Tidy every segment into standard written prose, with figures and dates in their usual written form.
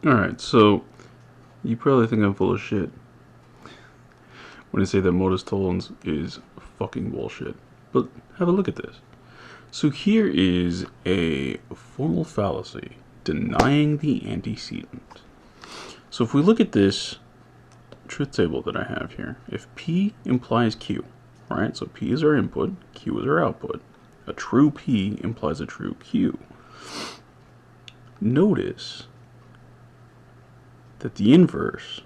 Alright, so you probably think I'm full of shit when I say that Modus Tollens is fucking bullshit. But have a look at this. So here is a formal fallacy denying the antecedent. So if we look at this truth table that I have here, if P implies Q, right? So P is our input, Q is our output. A true P implies a true Q. Notice that the inverse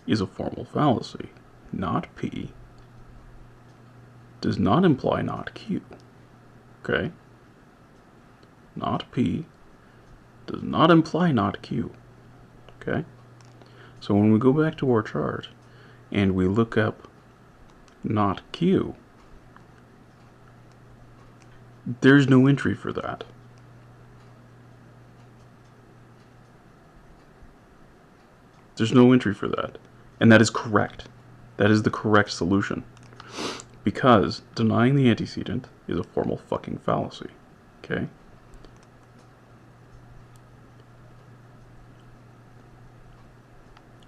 is a formal fallacy. Not P does not imply not Q. Okay? Not P does not imply not Q. Okay? So when we go back to our chart and we look up not Q, there's no entry for that. There's no entry for that. And that is correct. That is the correct solution. Because denying the antecedent is a formal fucking fallacy. Okay?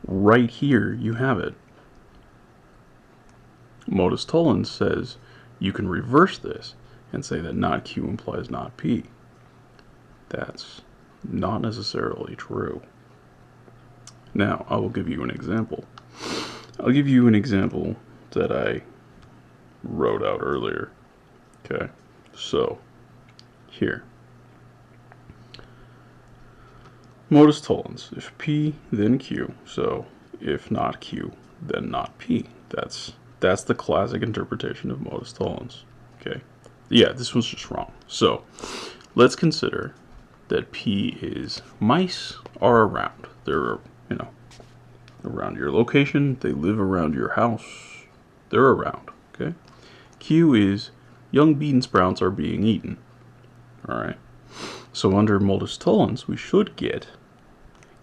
Right here, you have it. Modus Tollens says you can reverse this and say that not Q implies not P. That's not necessarily true. Now, I will give you an example. I'll give you an example that I wrote out earlier. Okay, so here. Modus Tollens, if P, then Q. So if not Q, then not P. That's the classic interpretation of Modus Tollens. Okay, yeah, this one's just wrong. So let's consider that P is mice are around. They're, around your location. They live around your house. They're around. Okay. Q is young bean sprouts are being eaten. All right. So under Modus Tollens, we should get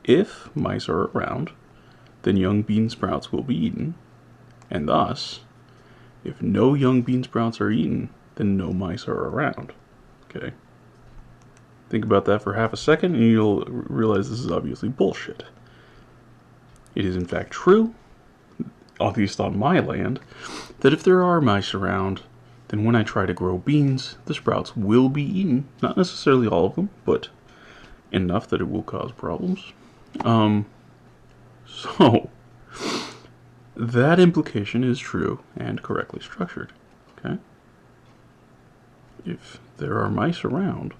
if mice are around, then young bean sprouts will be eaten, and thus, if no young bean sprouts are eaten, then no mice are around. Okay. Think about that for half a second, and you'll realize this is obviously bullshit. It is in fact true, at least on my land, that if there are mice around, then when I try to grow beans, the sprouts will be eaten. Not necessarily all of them, but enough that it will cause problems. So, that implication is true and correctly structured. Okay? If there are mice around,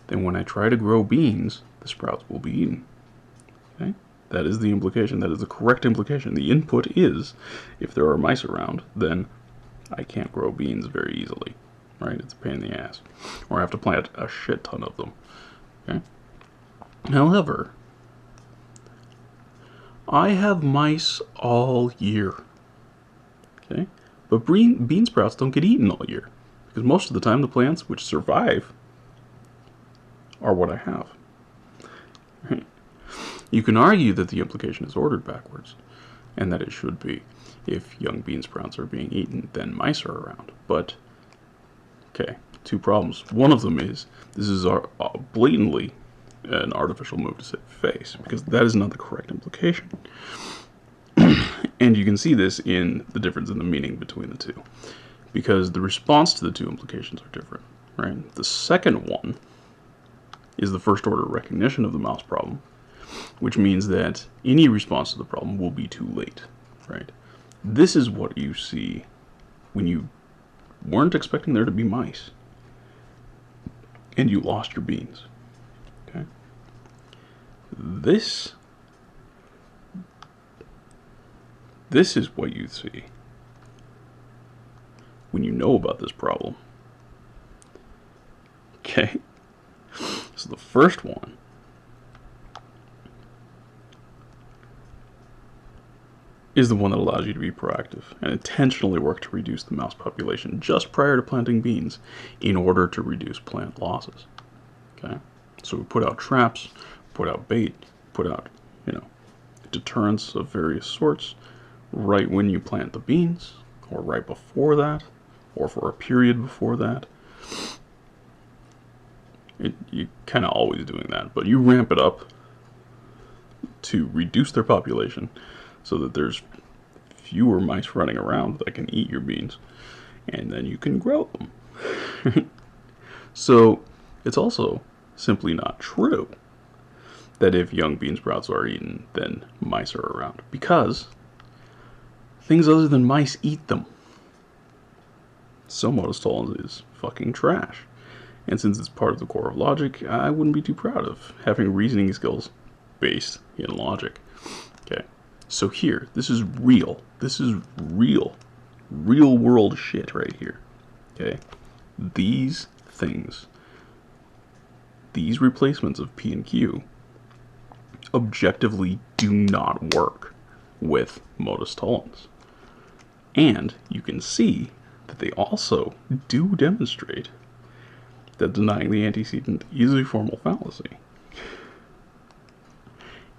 then when I try to grow beans, the sprouts will be eaten. Okay? That is the implication. That is the correct implication. The input is, if there are mice around, then I can't grow beans very easily. Right? It's a pain in the ass. Or I have to plant a shit ton of them. Okay? However, I have mice all year. Okay? But bean sprouts don't get eaten all year. Because most of the time the plants which survive are what I have. Right? You can argue that the implication is ordered backwards, and that it should be if young bean sprouts are being eaten, then mice are around. But, okay, two problems. One of them is this is blatantly an artificial move to save face, because that is not the correct implication. And you can see this in the difference in the meaning between the two, because the response to the two implications are different. Right? The second one is the first order recognition of the mouse problem, which means that any response to the problem will be too late, right? This is what you see when you weren't expecting there to be mice and you lost your beans, okay? This is what you see when you know about this problem, okay? So the first one is the one that allows you to be proactive and intentionally work to reduce the mouse population just prior to planting beans in order to reduce plant losses. Okay? So we put out traps, put out bait, put out, deterrents of various sorts right when you plant the beans, or right before that, or for a period before that. You're kind of always doing that, but you ramp it up to reduce their population so that there's fewer mice running around that can eat your beans, and then you can grow them. So it's also simply not true that if young bean sprouts are eaten, then mice are around, because things other than mice eat them. So Modus Tollens is fucking trash. And since it's part of the core of logic, I wouldn't be too proud of having reasoning skills based in logic. Okay, so here, this is real. This is real world shit right here. Okay, these things, these replacements of P and Q, objectively do not work with Modus Tollens. And you can see that they also do demonstrate that denying the antecedent is a formal fallacy.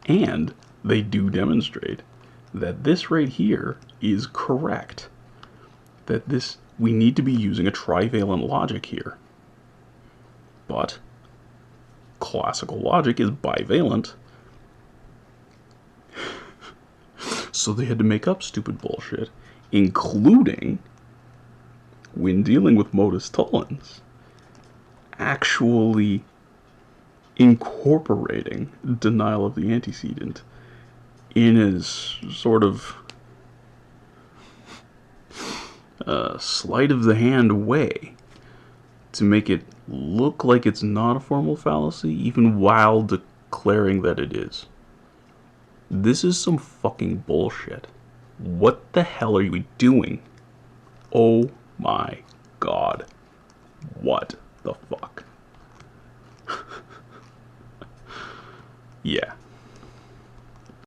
And they do demonstrate that this right here is correct. That this, we need to be using a trivalent logic here. But classical logic is bivalent. So they had to make up stupid bullshit, including, when dealing with Modus Tollens, actually incorporating denial of the antecedent in his sort of sleight of the hand way to make it look like it's not a formal fallacy, even while declaring that it is. This is some fucking bullshit. What the hell are you doing? Oh my god. What the fuck? Yeah.